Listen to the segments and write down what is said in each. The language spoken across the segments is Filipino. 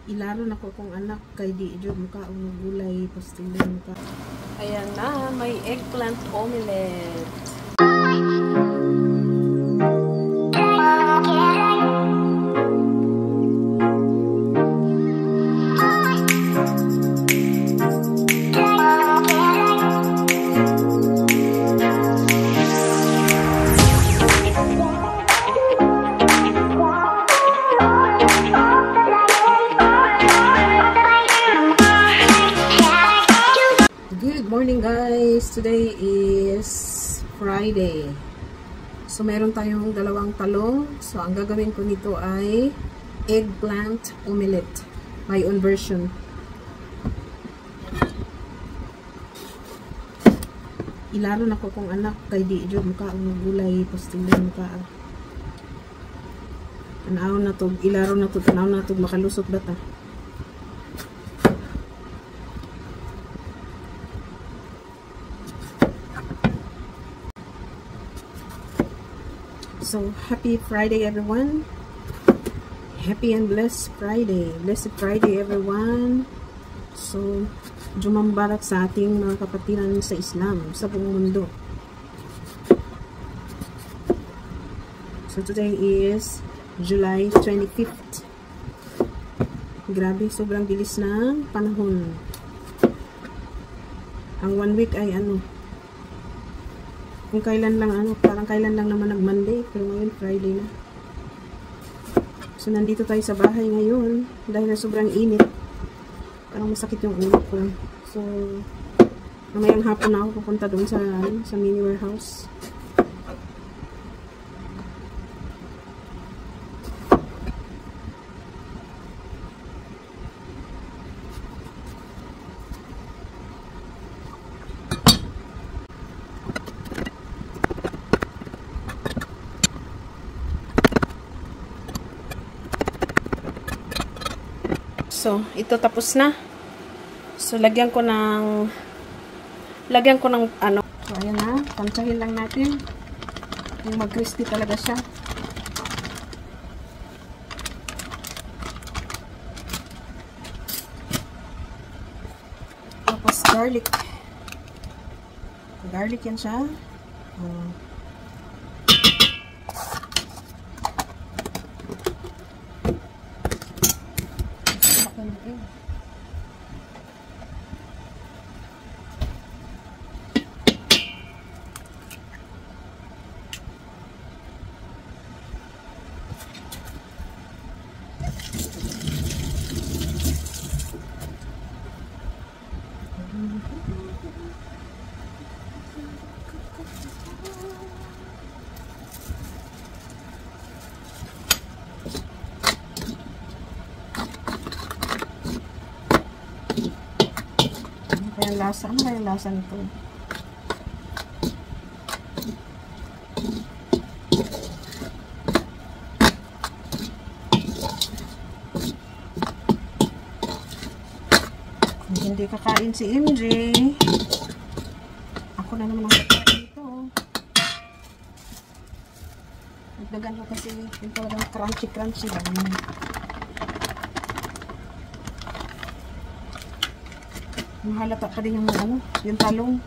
Ilaron ako kong anak kay di jud muka og gulay pastilyon ka. Ayan na, may eggplant omelette. Morning guys, today is Friday. So meron tayong dalawang talong. So ang gagawin ko nito ay eggplant omelette, my own version. Ilaron ako kong anak kay di jud muka og gulay pastilyon ka. Anaon na to, ilaron na to, tanaw na to makalusot bata. So, happy Friday everyone. Happy and blessed Friday. Blessed Friday everyone. So, jumambarak sa ating mga kapatiran sa Islam, sa buong mundo. So, today is July 25th. Grabe, sobrang bilis ng panahon. Ang 1 week ay kung kailan lang parang kailan lang naman nag-Monday, pero ngayon Friday na. So nandito tayo sa bahay ngayon dahil na sobrang init. Parang masakit yung ulo ko. So mamayang hapon na ako pupunta doon sa mini warehouse. So, ito tapos na. So, lagyan ko ng So, ayan na. Pantsahin lang natin. Yung mag-crispy talaga siya. Tapos, garlic. Garlic yan siya. Ano kaya lasa nito? Hindi kakain si MJ. Ako na naman ang kakain ito. Nagdagan ko kasi yung talagang crunchy lang. Mahalata pa din yung talong.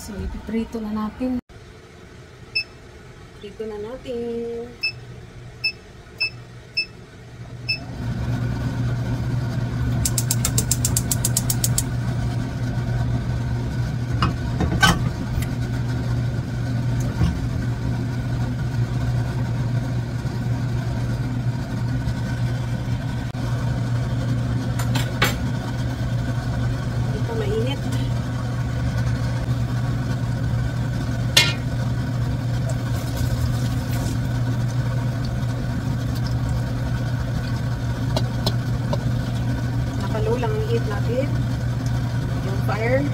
So, ipiprito na natin. Prito na natin. lid. Yung fire.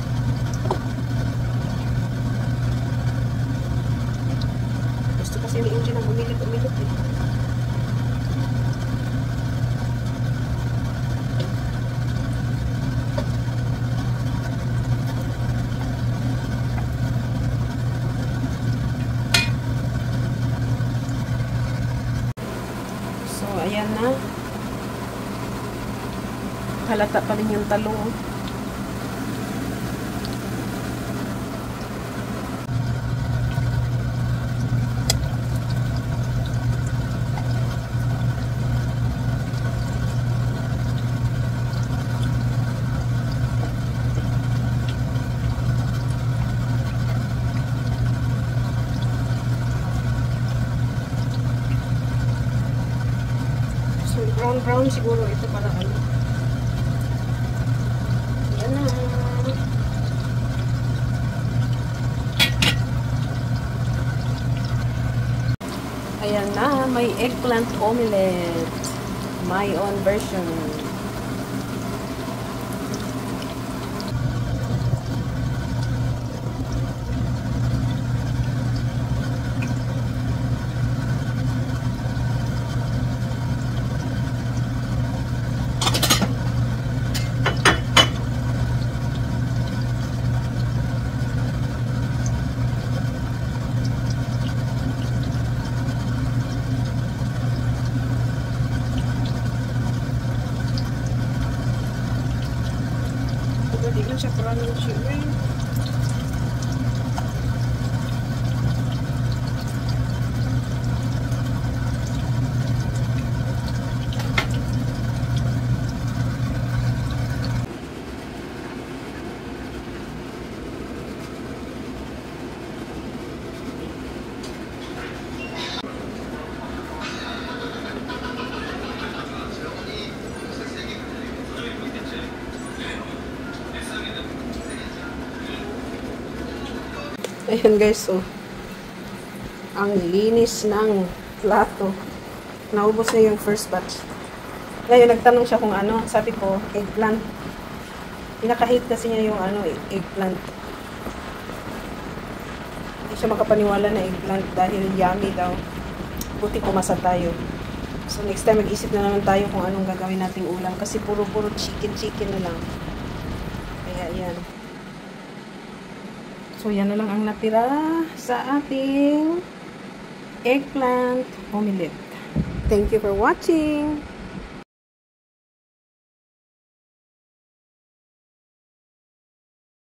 Gusto kasi ni Angel ang umilit-umilit eh. So, ayan na. Halata pa rin yung talong. So, brown siguro ito para ano. Yan na. Ayan na, may eggplant omelette. My own version. Di man siya parang sugar. Ayan guys, so ang linis ng plato. Naubos na yung first batch. Ngayon, nagtanong siya kung ano. Sabi ko, eggplant. Pinaka-hate kasi niya yung ano, eggplant. Hindi siya makapaniwala na eggplant dahil yummy daw. Buti pumasa tayo. So next time, mag-isip na naman tayo kung anong gagawin nating ulam. Kasi puro-puro chicken na lang. Kaya yan. So, yan na lang ang natira sa ating eggplant omelette. Thank you for watching!